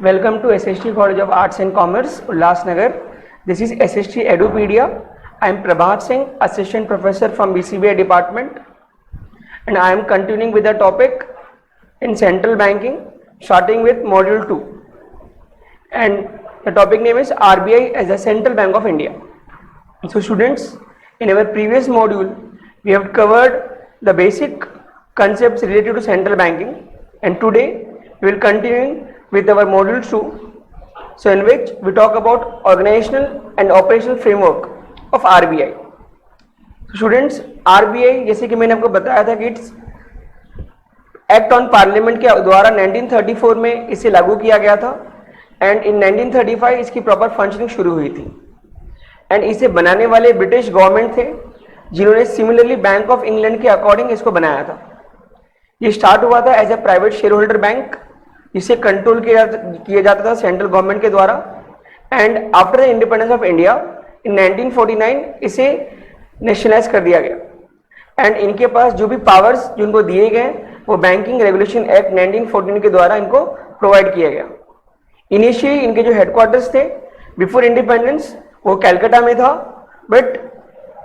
Welcome to SST College of Arts and Commerce, Ulhasnagar. This is SST Edupedia. I am Prabhat Singh, Assistant Professor from BCBI Department, and I am continuing with the topic in Central Banking, starting with Module 2. And the topic name is RBI as a Central Bank of India. So students, in our previous module, we have covered the basic concepts related to central banking, and today we will continue with our module 2, so in which we talk about organizational and operational framework of RBI. So students, RBI जैसे कि मैंने आपको बताया था कि it's act on parliament के द्वारा 1934 में इसे लागू किया गया था एंड इन 1935 इसकी प्रॉपर फंक्शनिंग शुरू हुई थी एंड इसे बनाने वाले ब्रिटिश गवर्नमेंट थे जिन्होंने सिमिलरली बैंक ऑफ इंग्लैंड के अकॉर्डिंग इसको बनाया था। ये स्टार्ट हुआ था as a private share holder bank जिसे कंट्रोल किया जाता था सेंट्रल गवर्नमेंट के द्वारा and after the independence of India in 1949 इसे नेशनलाइज कर दिया गया एंड इनके पास जो भी पावर्स जिनको दिए गए वो बैंकिंग रेगुलेशन एक्ट 1914 के द्वारा इनको प्रोवाइड किया गया। इनिशियली इनके जो हेडक्वार्टर्स थे बिफोर इंडिपेंडेंस वो कैलकाटा में था, बट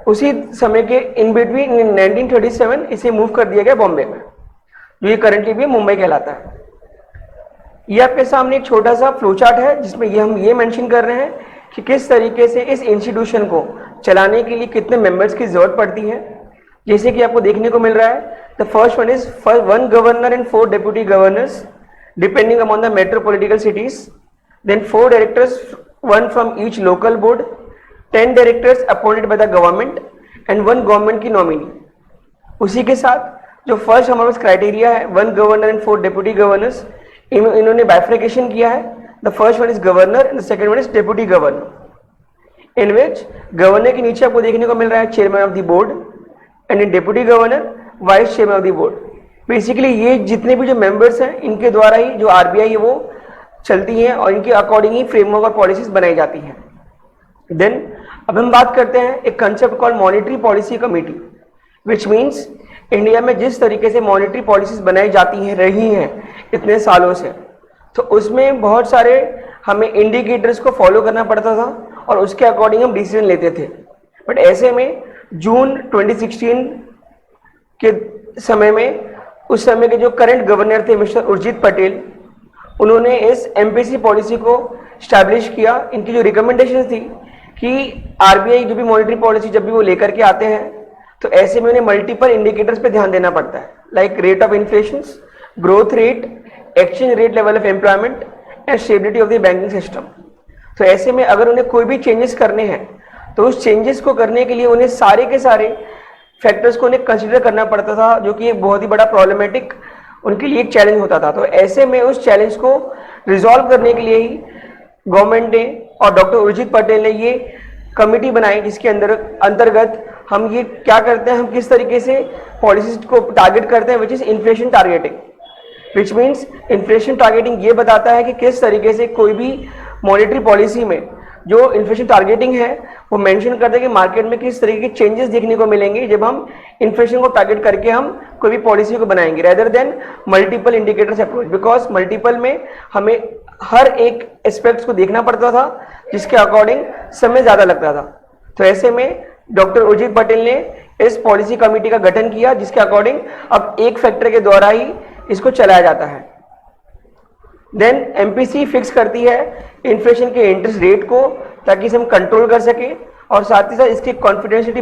उसी समय के इन बिटवीन 1937 इसे मूव कर दिया गया बॉम्बे में, जो ये करंटली भी मुंबई कहलाता है। ये आपके सामने एक छोटा सा फ्लो चार्ट है जिसमें हम ये मेंशन कर रहे हैं कि किस तरीके से इस इंस्टीट्यूशन को चलाने के लिए कितने मेंबर्स की जरूरत पड़ती है। जैसे कि आपको देखने को मिल रहा है, the first one is 1 governor and 4 deputy governors depending upon the metropolitical cities, then 4 directors, 1 from each local board, 10 directors appointed by the government and 1 government की नॉमिनी। उसी के साथ जो फर्स्ट हमारे पास क्राइटेरिया है 1 गवर्नर एंड 4 डेप्यूटी गवर्नर्स, इन्होंने bifurcation किया है। The first one is governor and the second one is deputy governor, in which governor के नीचे आपको देखने को मिल रहा है chairman of the board and in deputy governor vice chairman of the board. Basically ये जितने भी जो मेंबर्स हैं इनके द्वारा ही जो आरबीआई है वो चलती हैं और इनके अकॉर्डिंग ही फ्रेमवर्क और पॉलिसीज बनाई जाती हैं। देन अब हम बात करते हैं एक concept called monetary policy committee, which means India में जिस तरीके से मॉनेटरी पॉलिसीज बनाई जाती हैं रही हैं इतने सालों से, तो उसमें बहुत सारे हमें इंडिकेटर्स को फॉलो करना पड़ता था और उसके अकॉर्डिंग हम डिसीजन लेते थे। बट ऐसे में जून 2016 के समय में उस समय के जो करंट गवर्नर थे मिस्टर उर्जित पटेल, उन्होंने इस एमपीसी पॉलिसी को स्टैब्लिश किया। इनकी जो रिकमेंडेशन थी कि आरबीआई जो भी मॉनेटरी पॉलिसी जब भी वो लेकर के आते हैं तो ऐसे में उन्हें मल्टीपल इंडिकेटर्स पे ध्यान देना पड़ता है, like rate of inflation, growth rate, exchange rate level of employment and stability of the banking system. तो ऐसे में अगर उन्हें कोई भी चेंजेस करने हैं तो उस चेंजेस को करने के लिए उन्हें सारे के सारे फैक्टर्स को उन्हें कंसिडर करना पड़ता था, जो कि एक बहुत ही बड़ा प्रॉब्लमेटिक उनके लिए एक चैलेंज होता था। तो ऐसे में उस चैलेंज को रिजॉल्व करने के लिए ही गवर्नमेंट ने और डॉक्टर उर्जित पटेल ने ये कमिटी बनाई जिसके अंतर्गत हम ये क्या करते हैं, हम किस तरीके से पॉलिसीज को टारगेट करते हैं, which is inflation targeting, which means inflation targeting ये बताता है कि किस तरीके से कोई भी मॉनेटरी पॉलिसी में जो इन्फ्लेशन टारगेटिंग है वो मेंशन करते हैं कि मार्केट में किस तरीके के चेंजेस देखने को मिलेंगे जब हम इन्फ्लेशन को टारगेट करके हम कोई भी पॉलिसी को बनाएंगे, rather than multiple indicators approach, because multiple में हमें हर एक एस्पेक्ट्स को देखना पड़ता था जिसके अकॉर्डिंग समय ज़्यादा लगता था। तो ऐसे में डॉक्टर उर्जित पटेल ने इस पॉलिसी कमेटी का गठन किया जिसके अकॉर्डिंग अब एक फैक्टर के द्वारा ही इसको चलाया जाता है। देन एमपीसी फिक्स करती है इन्फ्लेशन के इंटरेस्ट रेट को ताकि इसे हम कंट्रोल कर सके, और साथ ही साथ इसकी कॉन्फिडेंशियलिटी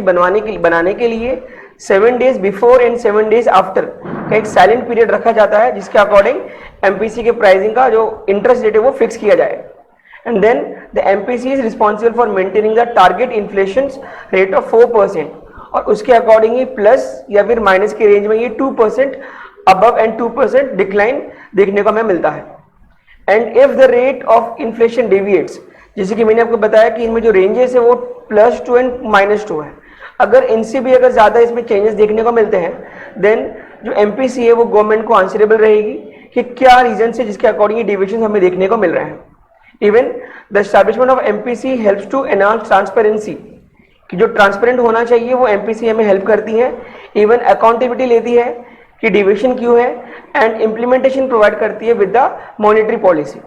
बनाने के लिए 7 days before and 7 days after का एक साइलेंट पीरियड रखा जाता है जिसके अकॉर्डिंग एमपीसी के प्राइसिंग का जो इंटरेस्ट रेट है वो फिक्स किया जाए। And then the MPC is responsible for maintaining the target inflation rate of 4%, और उसके अकॉर्डिंग ही प्लस या फिर माइनस के रेंज में ये 2% अबव एंड 2% डिक्लाइन देखने को हमें मिलता है। And if the rate of inflation deviates, जैसे कि मैंने आपको बताया कि इनमें जो रेंजेस है वो +2 एंड -2 है, अगर इनसे भी अगर ज्यादा इसमें चेंजेस देखने को मिलते हैं देन जो एमपीसी है वो गवर्नमेंट को आंसरेबल रहेगी कि क्या रीजन से जिसके अकॉर्डिंग डेविएशन हमें देखने को मिल रहे हैं। Even the establishment of MPC helps to enhance transparency, कि जो ट्रांसपेरेंट होना चाहिए वो एमपीसी हमें हेल्प करती है। इवन अकाउंटेबिलिटी लेती है कि डिविएशन क्यों है, एंड इम्प्लीमेंटेशन प्रोवाइड करती है with the monetary policy.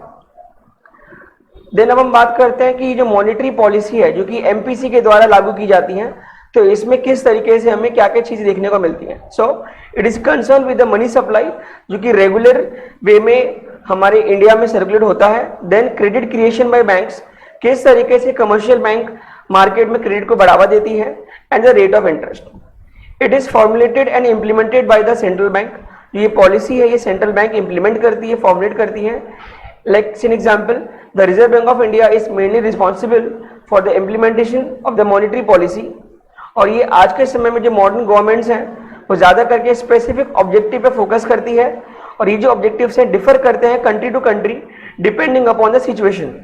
Then अब हम बात करते हैं कि ये जो मॉनेटरी पॉलिसी है जो कि एमपीसी के द्वारा लागू की जाती है, तो इसमें किस तरीके से हमें क्या क्या चीजें देखने को मिलती हैं। So it is concern with the money supply जो कि रेगुलर वे में हमारे इंडिया में सर्कुलेट होता है। Then credit creation by banks, किस तरीके से कमर्शियल बैंक मार्केट में क्रेडिट को बढ़ावा देती है, and the rate of interest. It is formulated and implemented by the central bank, ये पॉलिसी है ये सेंट्रल बैंक इंप्लीमेंट करती है, फॉर्मुलेट करती है। Like an example, the reserve bank of India is mainly responsible for the implementation of the monetary policy. और ये आज के समय में जो मॉडर्न गवर्नमेंट्स हैं वो ज़्यादा करके स्पेसिफिक ऑब्जेक्टिव पे फोकस करती है, और ये जो ऑब्जेक्टिव्स हैं डिफर करते हैं country to country depending upon the situation.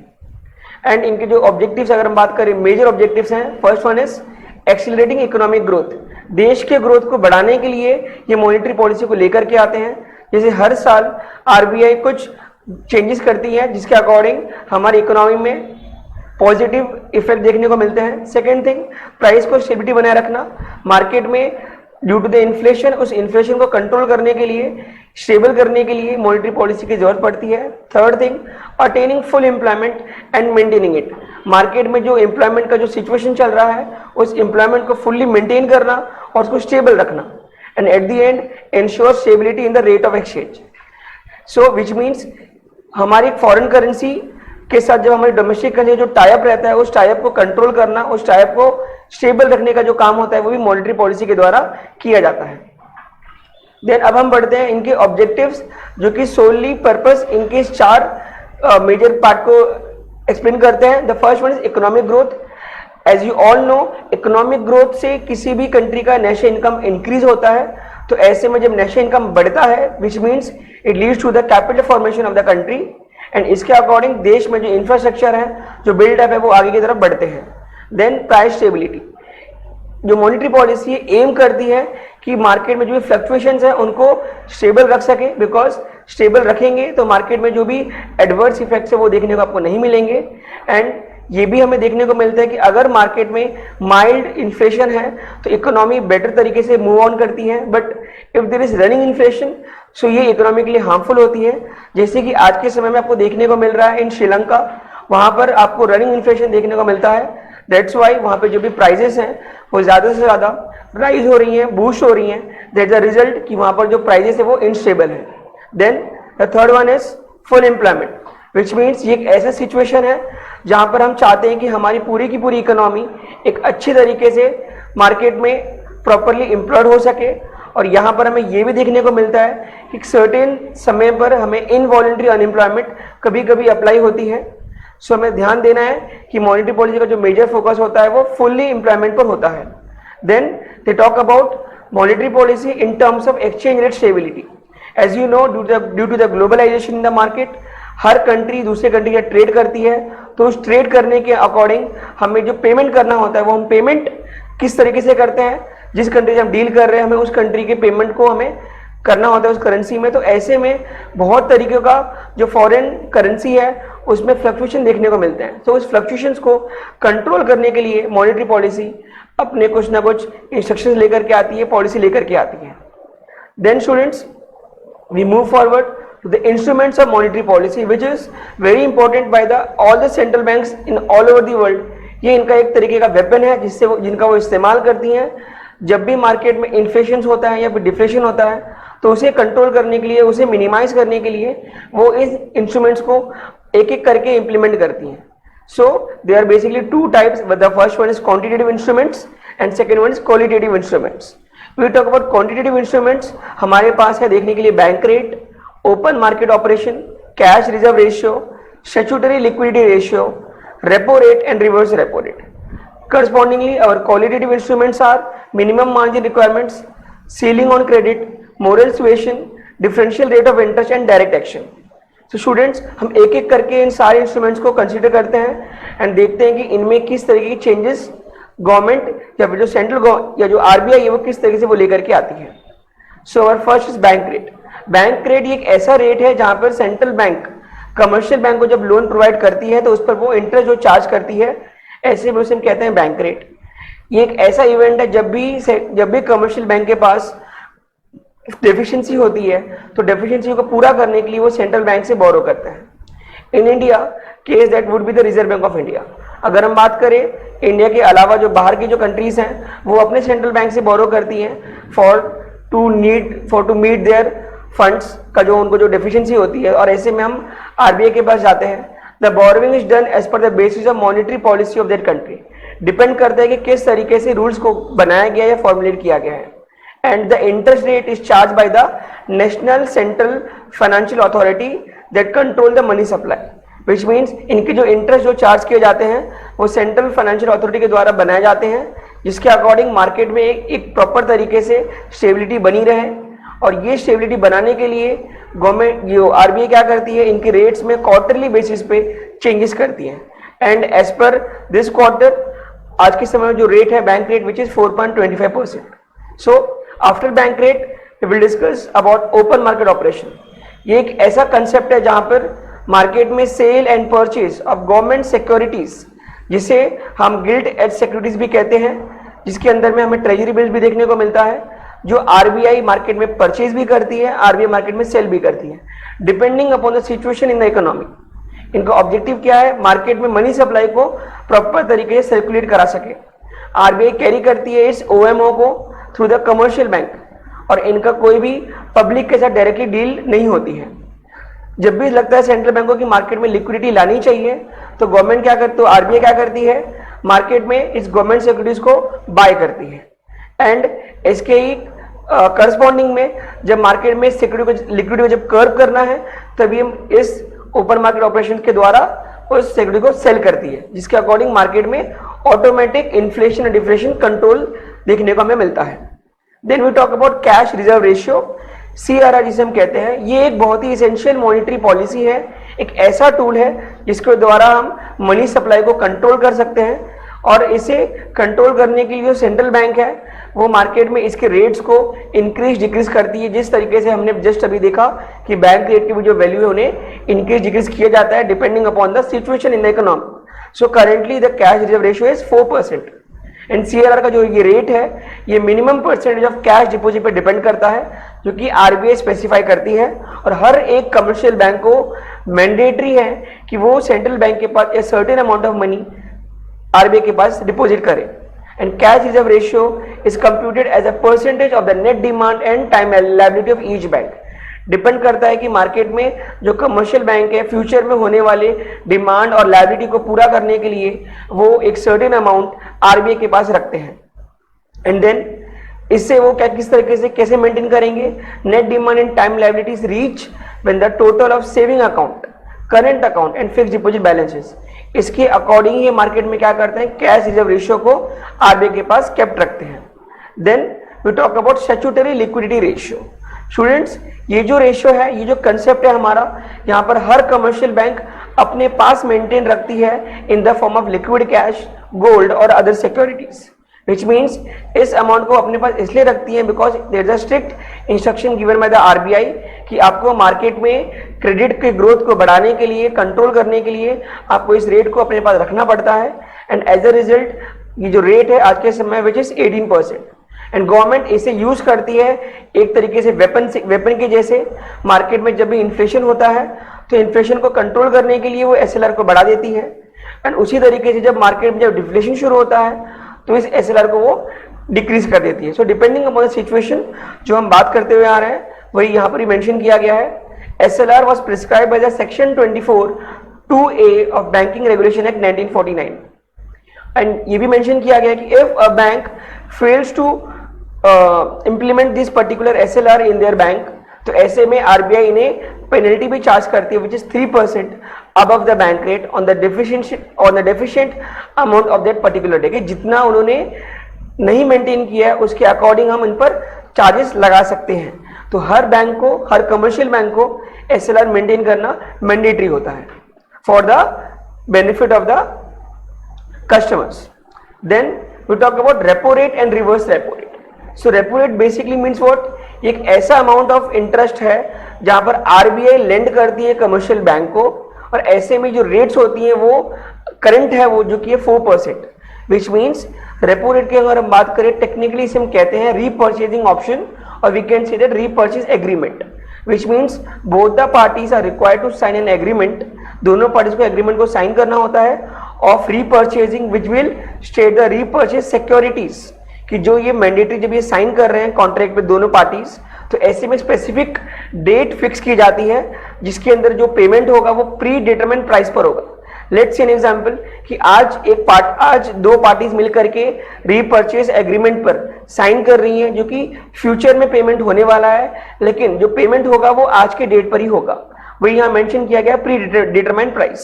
And इनके जो ऑब्जेक्टिव्स अगर हम बात करें, मेजर ऑब्जेक्टिव्स हैं, first one is accelerating economic growth, देश के ग्रोथ को बढ़ाने के लिए ये मॉनेटरी पॉलिसी को लेकर के आते हैं। जैसे हर साल आरबीआई कुछ चेंजेस करती है जिसके अकॉर्डिंग हमारी इकोनॉमी में पॉजिटिव इफेक्ट देखने को मिलते हैं। सेकेंड थिंग, प्राइस को स्टेबिलिटी बनाए रखना, मार्केट में ड्यू टू द इन्फ्लेशन, उस इन्फ्लेशन को कंट्रोल करने के लिए, स्टेबल करने के लिए मॉनेटरी पॉलिसी की जरूरत पड़ती है। Third thing, attaining full employment and maintaining it, market में जो एम्प्लॉयमेंट का जो सिचुएशन चल रहा है उस एम्प्लॉयमेंट को फुल्ली मेंटेन करना और उसको स्टेबल रखना, and at the and ensure stability in the rate of exchange. So which means हमारी फॉरेन करेंसी के साथ जब हमारी डोमेस्टिक करेंसी जो टाइप रहता है उस टाइप को कंट्रोल करना, उस टाइप को स्टेबल रखने का जो काम होता है वो भी मॉनेटरी पॉलिसी के द्वारा किया जाता है। देन अब हम बढ़ते हैं इनके ऑब्जेक्टिव्स जो कि सोलली पर्पस इनके 4 मेजर पार्ट को एक्सप्लेन करते हैं। The first one is economic growth. As you all know, economic growth से किसी भी कंट्री का नेशनल इनकम इंक्रीज होता है, तो ऐसे में जब नेशनल इनकम बढ़ता है which means it leads to the capital formation of the country, and इसके अकॉर्डिंग देश में जो इंफ्रास्ट्रक्चर है, जो बिल्डअप है, वो आगे की तरफ बढ़ते हैं। देन प्राइस स्टेबिलिटी, जो मॉनेटरी पॉलिसी एम करती है कि मार्केट में जो भी फ्लक्चुएशंस हैं उनको स्टेबल रख सके, बिकॉज स्टेबल रखेंगे तो मार्केट में जो भी एडवर्स इफेक्ट्स है वो देखने को आपको नहीं मिलेंगे। एंड ये भी हमें देखने को मिलता है कि अगर मार्केट में माइल्ड इन्फ्लेशन है तो इकोनॉमी बेटर तरीके से मूव ऑन करती है, but if there is running inflation so ये इकोनॉमी के लिए हार्मफुल होती है। जैसे कि आज के समय में आपको देखने को मिल रहा है इन श्रीलंका, वहां पर आपको रनिंग इन्फ्लेशन देखने को मिलता है। दैट्स वाई वहां पे जो भी प्राइजेस हैं वो ज्यादा से ज्यादा राइज हो रही हैं, बूस्ट हो रही हैं। दैट्स द रिजल्ट कि वहां पर जो प्राइजेस है वो इनस्टेबल है। Then the third one is full employment, which means ये एक ऐसा सिचुएशन है जहां पर हम चाहते हैं कि हमारी पूरी की पूरी इकोनॉमी एक अच्छी तरीके से मार्केट में प्रॉपरली एम्प्लॉयड हो सके। और यहाँ पर हमें ये भी देखने को मिलता है कि सर्टेन समय पर हमें इनवॉलंटरी अनएम्प्लॉयमेंट कभी कभी अप्लाई होती है। सो हमें ध्यान देना है कि मॉनेटरी पॉलिसी का जो मेजर फोकस होता है वो फुल्ली एम्प्लॉयमेंट पर होता है। Then they talk about monetary policy in terms of exchange rate stability. As you know, due to the globalisation in the market, हर कंट्री दूसरे कंट्री का ट्रेड करती है, तो उस ट्रेड करने के अकॉर्डिंग हमें जो पेमेंट करना होता है वो हम पेमेंट किस तरीके से करते हैं, जिस कंट्री से हम डील कर रहे हैं हमें उस कंट्री के पेमेंट को हमें करना होता है उस करेंसी में। तो ऐसे में बहुत तरीके का जो फॉरेन करेंसी है उसमें फ्लक्चुएशन देखने को मिलते हैं। तो उस फ्लक्चुएशंस को कंट्रोल करने के लिए मॉनेटरी पॉलिसी अपने कुछ ना कुछ इंस्ट्रक्शंस लेकर के आती है, पॉलिसी लेकर के आती है। Then students, we move forward to the instruments of monetary policy which is very important by the all the central banks in all over the world। ये इनका एक तरीके का वेपन है जिससे जिनका वो इस्तेमाल करती हैं जब भी मार्केट में इन्फ्लेशन होता है या फिर डिफ्लेशन होता है, तो उसे कंट्रोल करने के लिए, उसे मिनिमाइज करने के लिए वो इस इंस्ट्रूमेंट्स को एक एक करके इम्प्लीमेंट करती हैं। So they are basically 2 types, the first one is quantitative instruments and second one is qualitative instruments. We talk about quantitative instruments, हमारे पास है देखने के लिए bank rate, open market operation, cash reserve ratio, statutory liquidity ratio, repo rate and reverse repo rate. Correspondingly, our qualitative instruments are minimum margin requirements, ceiling on credit, moral suasion, differential rate of interest and direct action। So students, हम एक एक करके इन सारे instruments को consider करते हैं and देखते हैं कि इनमें किस तरीके की चेंजेस गवर्नमेंट या फिर जो सेंट्रल या जो आरबीआई है वो किस तरीके से वो लेकर के आती है। So our first is bank rate. Bank rate एक ऐसा रेट है जहां पर सेंट्रल बैंक कमर्शियल बैंक को जब लोन प्रोवाइड करती है तो उस पर वो इंटरेस्ट जो चार्ज करती है, ऐसे में उसे हम कहते हैं बैंक रेट। ये एक ऐसा इवेंट है जब भी कमर्शियल बैंक के पास डेफिशिएंसी होती है तो डेफिशिएंसी को पूरा करने के लिए वो सेंट्रल बैंक से बोरो करता है। In India case that would be the reserve bank of India. अगर हम बात करें इंडिया के अलावा जो बाहर की जो कंट्रीज हैं वो अपने सेंट्रल बैंक से बोरो करती हैं for to meet their funds का जो उनको जो डेफिशिएंसी होती है, और ऐसे में हम आरबीआई के पास जाते हैं। The borrowing is done as per the basis of monetary policy of that country. Depend करता है कि किस तरीके से रूल्स को बनाया गया या फॉर्मुलेट किया गया है। And the interest rate is charge by the national central financial authority that control the money supply, which means इनके जो इंटरेस्ट जो चार्ज किए जाते हैं वो सेंट्रल फाइनेंशियल अथॉरिटी के द्वारा बनाए जाते हैं, जिसके अकॉर्डिंग मार्केट में एक प्रॉपर तरीके से स्टेबिलिटी बनी रहे। और ये स्टेबिलिटी बनाने के लिए गवर्नमेंट जो आरबीआई क्या करती है, इनके रेट्स में क्वार्टरली बेसिस पे चेंजेस करती है। And as per this quarter आज के समय में जो रेट है bank rate which is 4.25%। So after bank rate we will discuss about open market operation. ये एक ऐसा कंसेप्ट है जहां पर मार्केट में sale and purchase of government securities, जिसे हम गिल्ट एज सिक्योरिटीज भी कहते हैं, जिसके अंदर में हमें ट्रेजरी बिल्स भी देखने को मिलता है, जो आरबीआई मार्केट में परचेज भी करती है, आरबीआई मार्केट में सेल भी करती है, depending upon the situation in the economy. इनका ऑब्जेक्टिव क्या है, मार्केट में मनी सप्लाई को प्रॉपर तरीके से सर्कुलेट करा सके। आरबीआई कैरी करती है इस ओएमओ को थ्रू द कमर्शियल बैंक, और इनका कोई भी पब्लिक के साथ डायरेक्टली डील नहीं होती है। जब भी लगता है सेंट्रल बैंकों की मार्केट में लिक्विडिटी लानी चाहिए तो गवर्नमेंट क्या करती है, आरबीआई क्या करती है, मार्केट में इस गवर्नमेंट सिक्योरिटीज को बाय करती है। एंड इसके ही करस्पॉन्डिंग में जब मार्केट में लिक्विडिटी को जब कर्व करना है तभी हम इस ओपन मार्केट ऑपरेशन के द्वारा उस सिक्योरिटी को सेल करती है, जिसके अकॉर्डिंग मार्केट में ऑटोमेटिक इन्फ्लेशन और डिफ्लेशन कंट्रोल देखने को हमें मिलता है। Then we talk about cash reserve ratio, CRR जिसे हम कहते हैं। ये एक बहुत ही इसेंशियल मॉनेटरी पॉलिसी है, एक ऐसा टूल है जिसके द्वारा हम मनी सप्लाई को कंट्रोल कर सकते हैं। और इसे कंट्रोल करने के लिए जो सेंट्रल बैंक है वो मार्केट में इसके रेट्स को इंक्रीज डिक्रीज करती है, जिस तरीके से हमने जस्ट अभी देखा कि बैंक रेट की भी जो वैल्यू है उन्हें इंक्रीज डिक्रीज किया जाता है depending upon the situation in the economy. So currently the cash reserve ratio is 4%। And CRR का जो ये रेट है ये minimum percentage of cash deposit पर डिपेंड करता है, जो कि आरबीआई स्पेसिफाई करती है। और हर एक कमर्शियल बैंक को मैंडेटरी है कि वो सेंट्रल बैंक के पास a certain amount of money RBI के पास डिपॉजिट करे। And cash reserve ratio is computed as a percentage of the net demand and time liability of each bank. Depend करता है कि मार्केट में जो कमर्शियल बैंक है फ्यूचर में होने वाले डिमांड और लायबिलिटी को पूरा करने के लिए वो एक सर्टेन अमाउंट आरबीआई के पास रखते हैं। एंड देन इससे वो क्या किस तरीके से कैसे मेंटेन करेंगे, net demand and time liabilities reach when the total of saving account, current account and fixed deposit balances. इसके अकॉर्डिंग ही मार्केट में क्या करते हैं, कैश रिजर्व रेशियो को आरबीआई के पास केप्ट रखते हैं। Then we talk about statutory liquidity ratio. Students, ये जो रेशियो है, ये जो कंसेप्ट है हमारा, यहाँ पर हर कमर्शियल बैंक अपने पास मेंटेन रखती है in the form of liquid cash, gold और अदर सिक्योरिटीज, विच मीन्स इस अमाउंट को अपने पास इसलिए रखती है because there is a strict instruction given by the RBI कि आपको मार्केट में क्रेडिट के ग्रोथ को बढ़ाने के लिए, कंट्रोल करने के लिए आपको इस रेट को अपने पास रखना पड़ता है। एंड एज अ रिजल्ट ये जो रेट है आज के समय विच इज 18%। एंड गवर्नमेंट इसे यूज करती है एक तरीके से वेपन के जैसे। मार्केट में जब भी इन्फ्लेशन होता है तो इन्फ्लेशन को कंट्रोल करने के लिए वो SLR को बढ़ा देती है। एंड उसी तरीके से जब मार्केट में जब डिफ्लेशन शुरू होता है तो इस SLR को वो डिक्रीज कर देती है। So depending upon the situation जो हम बात करते हुए आ रहे हैं वही यहाँ पर ही मेंशन किया गया है। SLR was prescribed by the section 24 2A of banking regulation act 1949। And ये भी मेंशन किया गया कि if a bank fails to implement this particular SLR in their bank, तो ऐसे में आरबीआई इन्हें पेनल्टी भी चार्ज करती है which is 3% above the bank rate on the deficient amount of that particular day। कि जितना उन्होंने नहीं मेंटेन किया है उसके अकॉर्डिंग हम इन पर चार्जेस लगा सकते हैं। तो हर बैंक को, हर कमर्शियल बैंक को SLR मेंटेन करना मैंडेटरी होता है for the benefit of the customers. Then we talk about repo rate and reverse repo rate. So repo rate basically means what, एक ऐसा अमाउंट ऑफ इंटरेस्ट है जहां पर आरबीआई लेंड करती है कमर्शियल बैंक को, और ऐसे में जो रेट्स होती हैं वो करंट है वो जो कि है 4%, विच मीन्स रेपो रेट की अगर हम बात करें टेक्निकली इसे हम कहते हैं रीपर्चेजिंग ऑप्शन, और we can see that repurchase agreement, which means both the parties are required to sign an agreement दोनों पार्टीज को एग्रीमेंट को साइन करना होता है of repurchasing which will state the repurchase securities, कि जो ये मैंडेटरी जब ये साइन कर रहे हैं कॉन्ट्रैक्ट पे दोनों पार्टीज, तो ऐसे में स्पेसिफिक डेट फिक्स की जाती है जिसके अंदर जो पेमेंट होगा वो प्री डिटरमाइंड प्राइस पर होगा। लेट्स सी एन एग्जांपल कि आज दो पार्टीज मिलकर के रीपर्चेज एग्रीमेंट पर साइन कर रही हैं जो कि फ्यूचर में पेमेंट होने वाला है, लेकिन जो पेमेंट होगा वो आज के डेट पर ही होगा। वही यहाँ मेंशन किया गया pre determined price.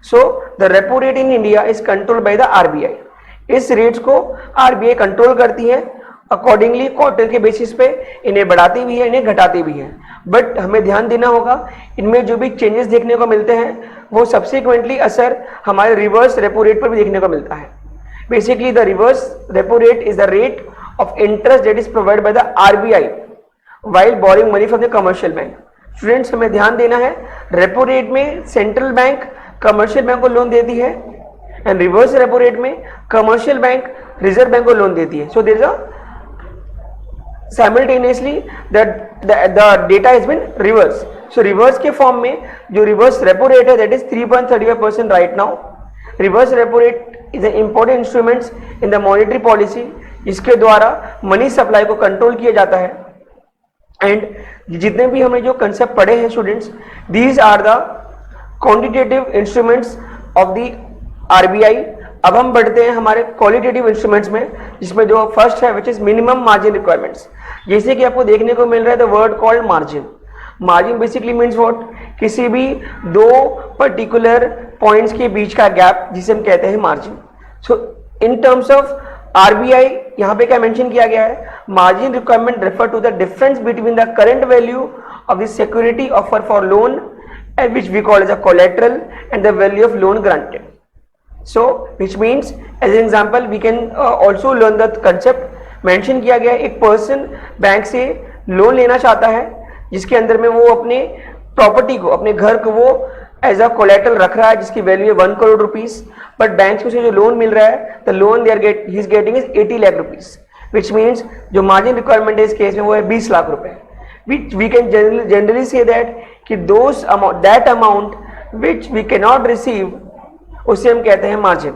So the repo rate in India is controlled by the RBI. इस रेट्स को आरबीआई कंट्रोल करती है, अकॉर्डिंगली क्वार्टर के बेसिस पे इन्हें बढ़ाती भी है, इन्हें घटाती भी है। बट हमें ध्यान देना होगा इनमें जो भी चेंजेस देखने को मिलते हैं वो सब्सिक्वेंटली असर हमारे रिवर्स रेपो रेट पर भी देखने को मिलता है। Basically the reverse repo rate is the rate of interest that is provide by the RBI while borrowing money from the commercial bank. Students हमें ध्यान देना है, रेपो रेट में सेंट्रल बैंक कमर्शियल बैंक को लोन देती है and reverse repo rate में commercial bank reserve bank को लोन देती है। So there is a simultaneously the data has been reverse. So reverse के फॉर्म में जो reverse repo rate है that is 3.35% right now. Reverse repo rate is an important instrument in the monetary policy जिसके द्वारा money supply को control किया जाता है। एंड जितने भी हमने जो कंसेप्ट पढ़े हैं students, these are the quantitative instruments of the RBI। अब हम बढ़ते हैं हमारे क्वालिटेटिव इंस्ट्रूमेंट्स में, जिसमें जो फर्स्ट है which is minimum margin requirements. जैसे कि आपको देखने को मिल रहा है the word called margin. Margin basically means what, किसी भी दो पर्टिकुलर पॉइंट्स के बीच का गैप जिसे हम कहते हैं margin. So in terms of RBI यहाँ पे क्या मेंशन किया गया है, margin requirement refer to the difference between the current value of the security offer for loan and which we call as a collateral and the value of loan granted. So which means as an example we can also learn the concept। Mention किया गया एक person bank से loan लेना चाहता है जिसके अंदर में वो अपने प्रॉपर्टी को, अपने घर को वो एज अ कोलेटरल रख रहा है जिसकी वैल्यू है 1 करोड़ रुपीस, बट बैंक से उसे जो लोन मिल रहा है the loan he is getting is 80 lakh rupees, which means जो मार्जिन रिक्वायरमेंट है इस केस में वो है 20 लाख रुपए। Which we can generally say that कि that amount which we can not receive उसे हम कहते हैं मार्जिन।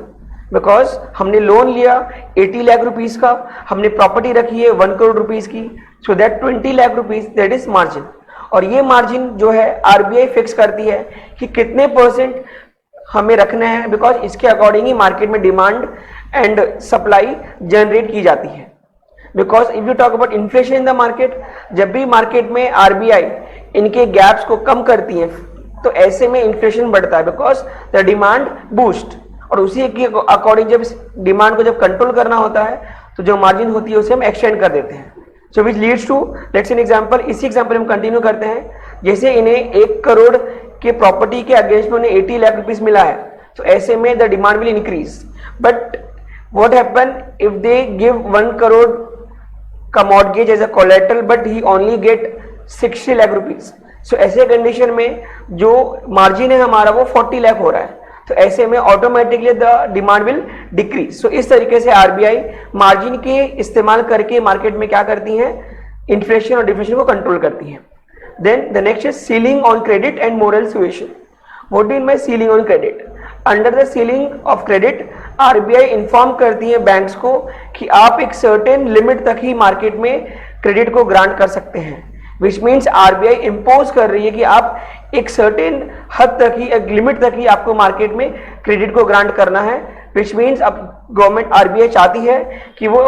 बिकॉज हमने लोन लिया 80 लाख रुपीस का, हमने प्रॉपर्टी रखी है 1 करोड़ रुपीस की, so that 20 lakh rupees that is margin. और ये मार्जिन जो है आरबीआई फिक्स करती है कि कितने परसेंट हमें रखना है, बिकॉज इसके अकॉर्डिंग ही मार्केट में डिमांड एंड सप्लाई जनरेट की जाती है। Because if you talk about inflation in the market, जब भी मार्केट में आरबीआई इनके गैप्स को कम करती है तो ऐसे में इन्फ्लेशन बढ़ता है, बिकॉज द डिमांड बूस्ट। और उसी के अकॉर्डिंग जब डिमांड को जब कंट्रोल करना होता है तो जो मार्जिन होती है उसे हम एक्सटेंड कर देते हैं। So which leads to let's an example. इसी एग्जांपल हम कंटिन्यू करते हैं। जैसे इन्हें 1 करोड़ के प्रॉपर्टी के अगेंस्ट में उन्हें 80 लाख रुपीस मिला है, तो ऐसे में the demand will increase. But what happen if they give 1 crore का mortgage as a collateral but he only get 60 lakh rupees. So ऐसे कंडीशन में जो मार्जिन है हमारा वो 40 लाख हो रहा है, तो ऐसे में automatically the demand will decrease. So इस तरीके से आरबीआई मार्जिन के इस्तेमाल करके मार्केट में क्या करती है, इन्फ्लेशन और डिफ्लेशन को कंट्रोल करती है। Then the next is ceiling on credit and moral suasion. What do mean by ceiling on credit? Under the ceiling of credit RBI inform करती है बैंक्स को कि आप एक सर्टेन लिमिट तक ही मार्केट में क्रेडिट को ग्रांट कर सकते हैं, विच मीन्स आरबीआई इम्पोज कर रही है कि आप एक सर्टेन हद तक ही, एक लिमिट तक ही आपको मार्केट में क्रेडिट को ग्रांट करना है। विच मीन्स अब गवर्नमेंट आरबीआई चाहती है कि वो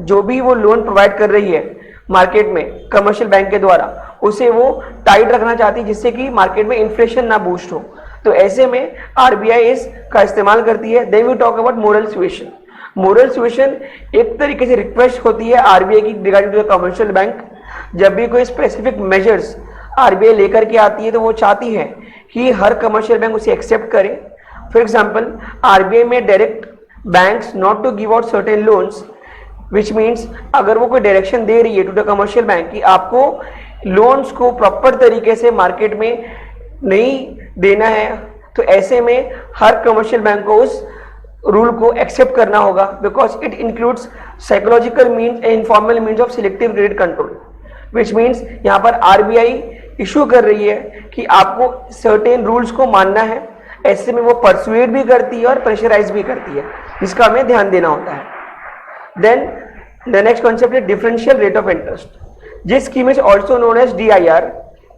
जो भी वो लोन प्रोवाइड कर रही है मार्केट में कमर्शियल बैंक के द्वारा उसे वो टाइट रखना चाहती है जिससे कि मार्केट में इन्फ्लेशन ना बूस्ट हो। तो ऐसे में आरबीआई इसका इस्तेमाल करती है। Then we talk about moral suasion. Moral suasion एक तरीके से रिक्वेस्ट होती है आरबीआई की regarding to the commercial bank. जब भी कोई स्पेसिफिक मेजर्स आरबीआई लेकर के आती है तो वो चाहती है कि हर कमर्शियल बैंक उसे एक्सेप्ट करे। For example RBI may direct banks not to give out certain loans, which means अगर वो कोई डायरेक्शन दे रही है टू द कमर्शियल बैंक कि आपको लोन्स को प्रॉपर तरीके से मार्केट में नहीं देना है, तो ऐसे में हर कमर्शियल बैंक को उस रूल को एक्सेप्ट करना होगा, because it includes psychological means and informal means of selective credit control. Which means यहाँ पर आरबीआई इशू कर रही है कि आपको सर्टेन रूल्स को मानना है, ऐसे में वो परसुएड भी करती है और प्रेशराइज भी करती है, जिसका हमें ध्यान देना होता है. देन द नेक्स्ट कॉन्सेप्ट है differential rate of interest. This scheme is also known as DIR,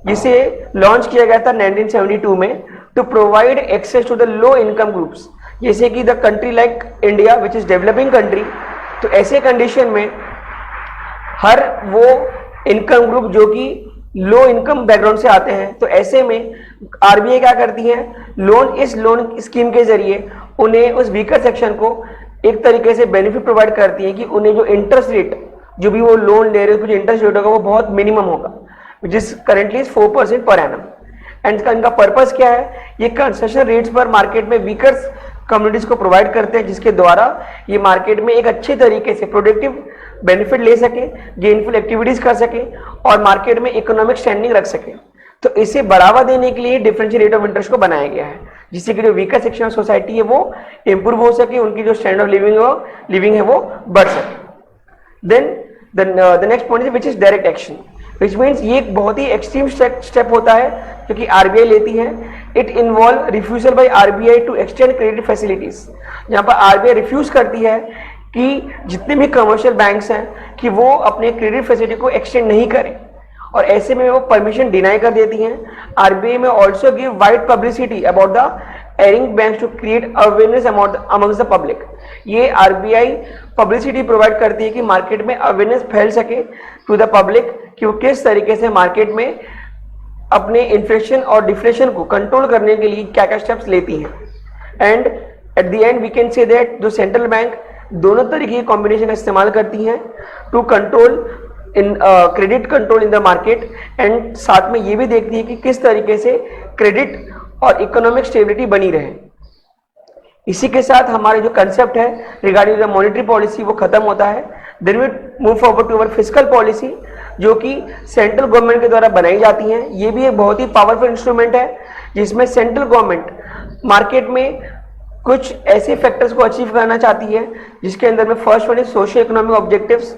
जिसे लॉन्च किया गया था 1972 में to provide access to the low income groups, जैसे कि the country like India which is developing country. तो ऐसे कंडीशन में हर वो इनकम ग्रुप जो कि लो इनकम बैकग्राउंड से आते हैं, तो ऐसे में RBI क्या करती है, इस लोन स्कीम के जरिए उन्हें उस वीकर सेक्शन को एक तरीके से बेनिफिट प्रोवाइड करती है कि उन्हें जो इंटरेस्ट रेट, जो भी वो लोन ले रहे हैं, कुछ इंटरेस्ट रेट होगा वो बहुत मिनिमम होगा, which is currently 4% per annum. And इनका पर्पस क्या है, ये कंसेशन रेट्स पर मार्केट में वीकर कम्युनिटीज को प्रोवाइड करते हैं, जिसके द्वारा ये मार्केट में एक अच्छे तरीके से प्रोडक्टिव बेनिफिट ले सके, गेनफुल एक्टिविटीज कर सके और मार्केट में इकोनॉमिक स्टैंडिंग रख सके. तो इसे बढ़ावा देने के लिए डिफरेंशियल रेट ऑफ इंटरेस्ट को बनाया गया है, जिससे कि जो वीकर सेक्शन ऑफ सोसाइटी है वो इंप्रूव हो सके, उनकी जो स्टैंडर्ड ऑफ लिविंग है वो बढ़ सके. Then the next point which is direct action, which means ये एक बहुत ही एक्सट्रीम स्टेप होता है जो कि RBI लेती है. It involve refusal by RBI to extend credit facilities. यहाँ पर RBI रिफ्यूज करती है कि जितने भी कमर्शियल बैंक्स हैं कि वो अपने क्रेडिट फैसिलिटी को एक्सटेंड नहीं करें, और ऐसे में वो परमिशन डिनाई कर देती हैं. RBI may also give wide publicity about the erring banks to create awareness amongst the public. ये RBI पब्लिसिटी प्रोवाइड करती है कि मार्केट में अवेयरनेस फैल सके टू द पब्लिक कि वो किस तरीके से मार्केट में अपने इन्फ्लेशन और डिफ्लेशन को कंट्रोल करने के लिए क्या क्या स्टेप्स लेती हैं. And at the end we can say that जो सेंट्रल बैंक दोनों तरीके की कॉम्बिनेशन का इस्तेमाल करती हैं to control in credit control in the market, and साथ में ये भी देखती है कि किस तरीके से क्रेडिट और इकोनॉमिक स्टेबिलिटी बनी रहे. इसी के साथ हमारे जो कंसेप्ट है रिगार्डिंग द मॉनेटरी पॉलिसी वो खत्म होता है. Then we move forward to our fiscal policy, जो कि सेंट्रल गवर्नमेंट के द्वारा बनाई जाती है. ये भी एक बहुत ही पावरफुल इंस्ट्रूमेंट है, जिसमें सेंट्रल गवर्नमेंट मार्केट में कुछ ऐसे फैक्टर्स को अचीव करना चाहती है, जिसके अंदर में फर्स्ट वन है सोशियो इकोनॉमिक ऑब्जेक्टिव्स,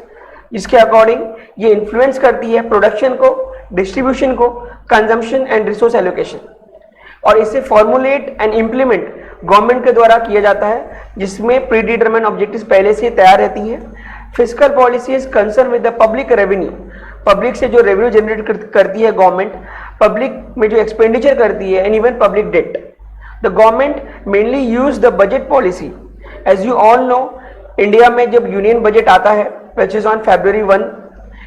जिसके अकॉर्डिंग ये इन्फ्लुएंस करती है प्रोडक्शन को, डिस्ट्रीब्यूशन को, कंजम्पशन एंड रिसोर्स एलोकेशन. और इसे फॉर्मुलेट एंड इम्प्लीमेंट गवर्नमेंट के द्वारा किया जाता है, जिसमें प्री डिटरमाइंड ऑब्जेक्टिव्स पहले से तैयार रहती हैं. Fiscal policy is concern with the public revenue. Public से जो रेवेन्यू जनरेट करती है गवर्नमेंट, पब्लिक में जो एक्सपेंडिचर करती है, and even public debt. The government mainly use the budget policy. As you all know, India में जब यूनियन बजट आता है which is on February 1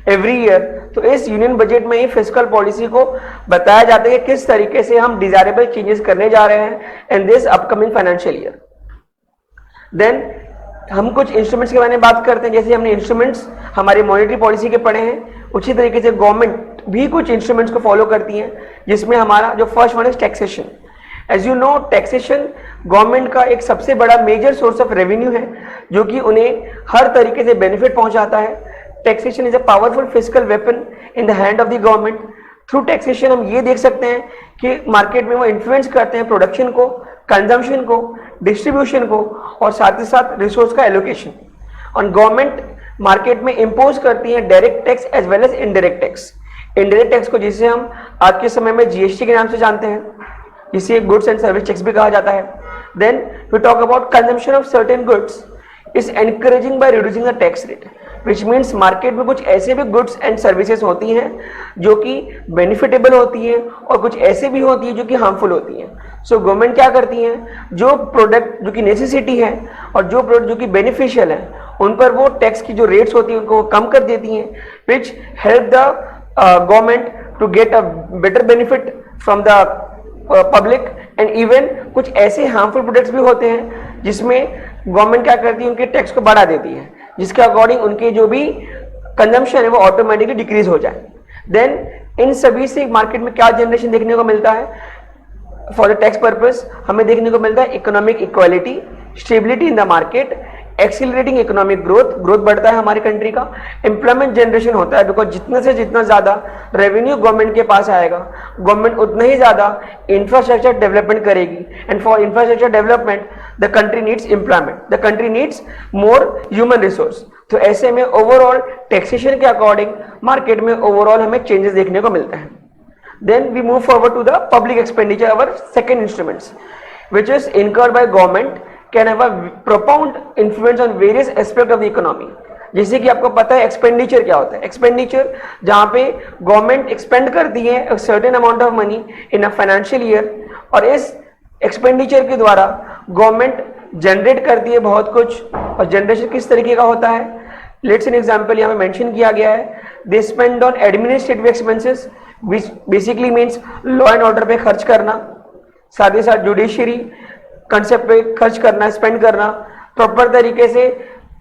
every year, तो इस यूनियन बजट में ही फिस्कल पॉलिसी को बताया जाता है कि किस तरीके से हम डिजायरेबल चेंजेस करने जा रहे हैं in this upcoming financial year. Then हम कुछ इंस्ट्रूमेंट्स के बारे में बात करते हैं. जैसे हमने इंस्ट्रूमेंट्स हमारी मॉनेटरी पॉलिसी के पढ़े हैं, उसी तरीके से गवर्नमेंट भी कुछ इंस्ट्रूमेंट्स को फॉलो करती है, जिसमें हमारा जो फर्स्ट वन है taxation. As you know, taxation government का एक सबसे बड़ा मेजर सोर्स ऑफ रेवेन्यू है, जो कि उन्हें हर तरीके से बेनिफिट पहुंचाता है. Taxation is a powerful fiscal weapon in the hand of the government. Through taxation हम ये देख सकते हैं कि मार्केट में वो इन्फ्लुएंस करते हैं प्रोडक्शन को, कंजम्पशन को, डिस्ट्रीब्यूशन को, और साथ ही साथ रिसोर्स का एलोकेशन. और गवर्नमेंट मार्केट में इम्पोज करती है direct tax as well as indirect tax. Indirect tax को जिसे हम आज के समय में GST के नाम से जानते हैं, जिसे गुड्स एंड सर्विस टैक्स भी कहा जाता है. Then we talk about consumption of certain goods is encouraging by reducing the tax rate, which means market में कुछ ऐसे भी गुड्स एंड सर्विसेज होती हैं जो कि बेनिफिटेबल होती हैं, और कुछ ऐसे भी होती है जो कि हार्मफुल होती हैं. सो गवर्नमेंट क्या करती है, जो प्रोडक्ट जो कि नेसेसिटी है और जो प्रोडक्ट जो कि बेनिफिशियल है, उन पर वो टैक्स की जो रेट्स होती हैं उनको कम कर देती हैं, which help the government to get a better benefit from the public. And even कुछ ऐसे हार्मफुल प्रोडक्ट्स भी होते हैं जिसमें गवर्नमेंट क्या करती है, उनके टैक्स को बढ़ा देती है, जिसके अकॉर्डिंग उनके जो भी कंजम्पशन है वो ऑटोमेटिकली डिक्रीज हो जाए. देन इन सभी से मार्केट में क्या जनरेशन देखने को मिलता है, फॉर द टैक्स पर्पस हमें देखने को मिलता है economic equality, stability in the market, accelerating economic growth बढ़ता है हमारी कंट्री का. एम्प्लॉयमेंट जनरेशन होता है, बिकॉज जितने से जितना ज्यादा रेवेन्यू गवर्नमेंट के पास आएगा, गवर्नमेंट उतना ही ज्यादा इंफ्रास्ट्रक्चर डेवलपमेंट करेगी. And for infrastructure development the country needs employment, the country needs more human resource. तो ऐसे में ओवरऑल टैक्सेशन के अकॉर्डिंग मार्केट में ओवरऑल हमें चेंजेस देखने को मिलते हैं. Then we move forward to the public expenditure, our second instruments. which is incurred by government can have a profound influence on various aspects of the economy. जैसे कि आपको पता है एक्सपेंडिचर क्या होता है. एक्सपेंडिचर जहाँ पे गवर्नमेंट एक्सपेंड करती है a certain amount of money in a financial year, और इस एक्सपेंडिचर के द्वारा गवर्नमेंट जनरेट करती है बहुत कुछ. और जनरेशन किस तरीके का होता है? लेट्स एन एग्जांपल यहाँ पे मेंशन किया गया है. They spend on administrative expenses, which basically means law and order पे खर्च करना, साथ ही साथ जुडिशरी कंसेप्ट पे खर्च करना, स्पेंड करना. प्रॉपर तरीके से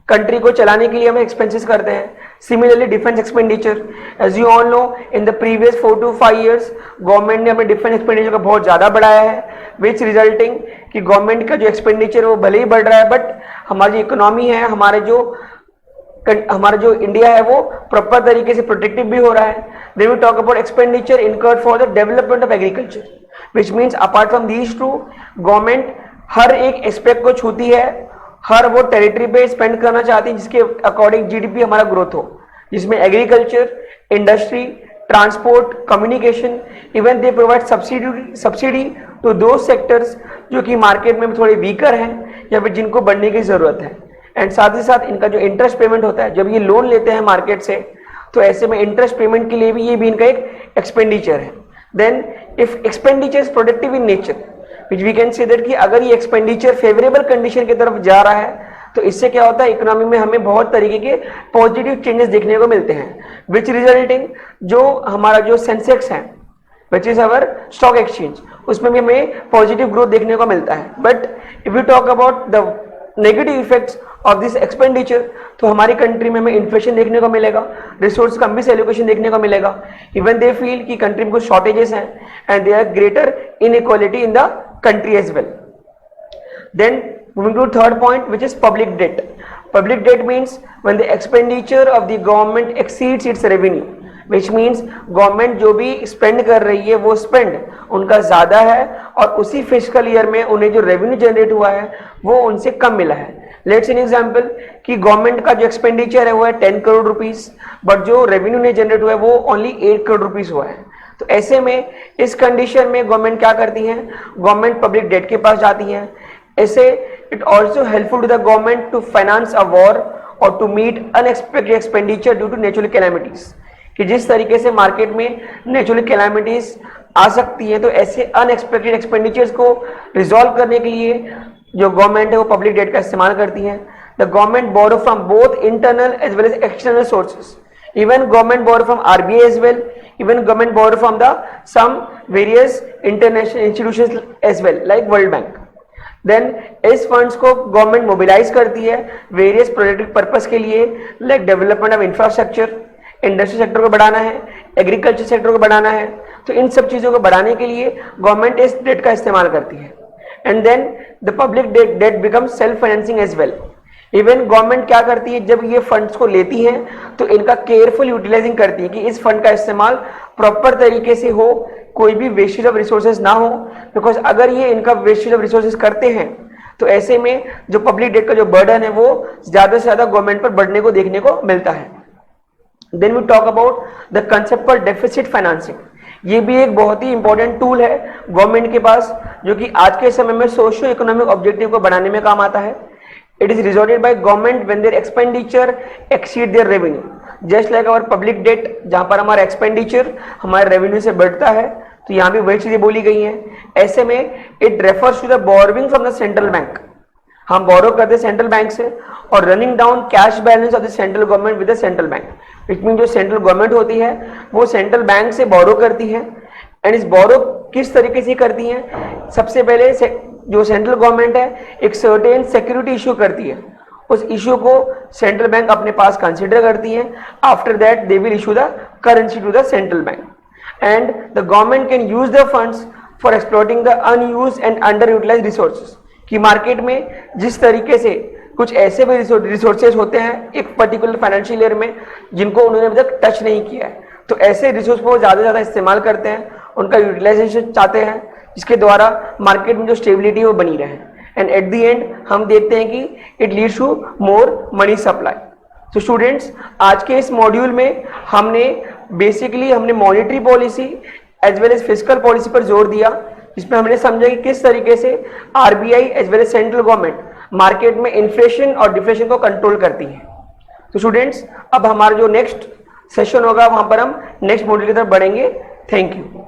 कंट्री को चलाने के लिए हम एक्सपेंसेस करते हैं. Similarly defence expenditure, as you all know, in the previous 4 to 5 years government ने अपने डिफेंस एक्सपेंडिचर को बहुत ज़्यादा बढ़ाया है, विच रिजल्टिंग कि गवर्नमेंट का जो एक्सपेंडिचर है वो भले ही बढ़ रहा है, बट हमारी इकोनॉमी है, हमारा जो इंडिया है वो प्रॉपर तरीके से प्रोटेक्टिव भी हो रहा है. Then we talk about expenditure incurred for the development of agriculture, which means apart from these two government हर एक एस्पेक्ट को छूती है, हर वो टेरिटरी पे स्पेंड करना चाहती है जिसके अकॉर्डिंग जीडीपी हमारा ग्रोथ हो, जिसमें agriculture, industry, transport, communication, even they provide subsidy to those sectors जो कि मार्केट में थोड़े वीकर हैं या फिर जिनको बढ़ने की जरूरत है. एंड साथ ही साथ इनका जो इंटरेस्ट पेमेंट होता है, जब ये लोन लेते हैं मार्केट से, तो ऐसे में इंटरेस्ट पेमेंट के लिए भी ये भी इनका एक एक्सपेंडिचर है. Then if expenditure is productive in nature, which we can say that कि अगर ये एक्सपेंडिचर फेवरेबल कंडीशन की तरफ जा रहा है, तो इससे क्या होता है, इकोनॉमी में हमें बहुत तरीके के पॉजिटिव चेंजेस देखने को मिलते हैं, विच रिजल्टिंग जो हमारा जो सेंसेक्स है, which is our stock exchange, उसमें भी हमें पॉजिटिव ग्रोथ देखने को मिलता है. But if you talk about the negative effects of this expenditure, तो हमारी कंट्री में हमें इन्फ्लेशन देखने को मिलेगा, रिसोर्स का मिस एलोकेशन देखने को मिलेगा. इवन दे फील कि कंट्री में कुछ शॉर्टेजेस हैं and they are greater inequality in the country as well. Then moving to third point, which is public debt. Public debt means when the expenditure of the government exceeds its revenue, which means government जो भी spend कर रही है वो spend उनका ज़्यादा है और उसी fiscal year में उन्हें जो revenue generate हुआ है वो उनसे कम मिला है. Let's an example कि गवर्नमेंट का जो एक्सपेंडिचर है वो है 10 करोड़ रुपीस, बट जो रेवेन्यू ने जनरेट हुआ है वो ओनली 8 करोड़ रुपीस हुआ है. तो ऐसे में इस कंडीशन में गवर्नमेंट क्या करती है, गवर्नमेंट पब्लिक डेट के पास जाती है. ऐसे it also helpful to the government to finance a war और to meet unexpected expenditure due to natural calamities. कि जिस तरीके से मार्केट में नेचुरल कैलामिटीज आ सकती हैं, तो ऐसे अनएक्सपेक्टेड एक्सपेंडिचर्स को रिजॉल्व करने के लिए जो गवर्नमेंट है वो पब्लिक डेट का इस्तेमाल करती है. The government borrow from both internal as well as external sources. Even government borrow from RBI as well. Even government borrow from the some various international institutions as well, like World Bank. Then इस funds को government mobilize करती है various project purpose के लिए, like development of infrastructure, industry sector को बढ़ाना है, agriculture sector को बढ़ाना है. तो इन सब चीज़ों को बढ़ाने के लिए government इस debt का इस्तेमाल करती है. And then the public debt becomes self financing as well. Even government क्या करती है, जब ये फंड्स को लेती है तो इनका केयरफुल यूटिलाइजिंग करती है कि इस फंड का इस्तेमाल प्रॉपर तरीके से हो, कोई भी वेस्टेज ऑफ रिसोर्सेज ना हो. बिकॉज अगर ये इनका वेस्टेज ऑफ रिसोर्सेज करते हैं तो ऐसे में जो पब्लिक डेट का जो बर्डन है वो ज्यादा से ज्यादा गवर्नमेंट पर बढ़ने को देखने को मिलता है. Then we talk about the concept for deficit financing. ये भी एक बहुत ही इंपॉर्टेंट टूल है गवर्नमेंट के पास, जो कि आज के समय में सोशियो इकोनॉमिक ऑब्जेक्टिव को बढ़ाने में काम आता है. It is resorted by government when their expenditure exceed their revenue. Just like our public debt, जहाँ पर हमारा expenditure हमारे revenue से बढ़ता है, तो यहाँ भी वही चीजें बोली गई हैं. ऐसे में it refers to the borrowing from the central bank. हम borrow करते हैं central bank से और running down cash balance of the central government with the central bank. Which means जो central government होती है वो central bank से borrow करती है. एंड इस borrow किस तरीके से करती है, सबसे पहले जो सेंट्रल गवर्नमेंट है एक सर्टेन सिक्योरिटी इशू करती है, उस इशू को सेंट्रल बैंक अपने पास कंसीडर करती है. After that they will issue the currency to the central bank and the government can use the funds for exploiting the unused and under utilised resources. कि market में जिस तरीके से कुछ ऐसे भी रिसोर्सेज होते हैं एक पर्टिकुलर फाइनेंशियल ईयर में जिनको उन्होंने अभी तक टच नहीं किया है, तो ऐसे रिसोर्स को ज़्यादा से ज़्यादा इस्तेमाल करते हैं, उनका यूटिलाइजेशन चाहते हैं, जिसके द्वारा मार्केट में जो स्टेबिलिटी है वो बनी रहे. एंड एट द एंड हम देखते हैं कि it leads to more money supply. तो स्टूडेंट्स, आज के इस मॉड्यूल में हमने monetary policy as well as fiscal policy पर जोर दिया जिसमें हमने समझा कि किस तरीके से RBI as well as central government market में इन्फ्लेशन और डिफ्लेशन को कंट्रोल करती है। तो स्टूडेंट्स, अब हमारा जो नेक्स्ट सेशन होगा वहां पर हम नेक्स्ट मॉड्यूल की तरफ बढ़ेंगे। Thank you.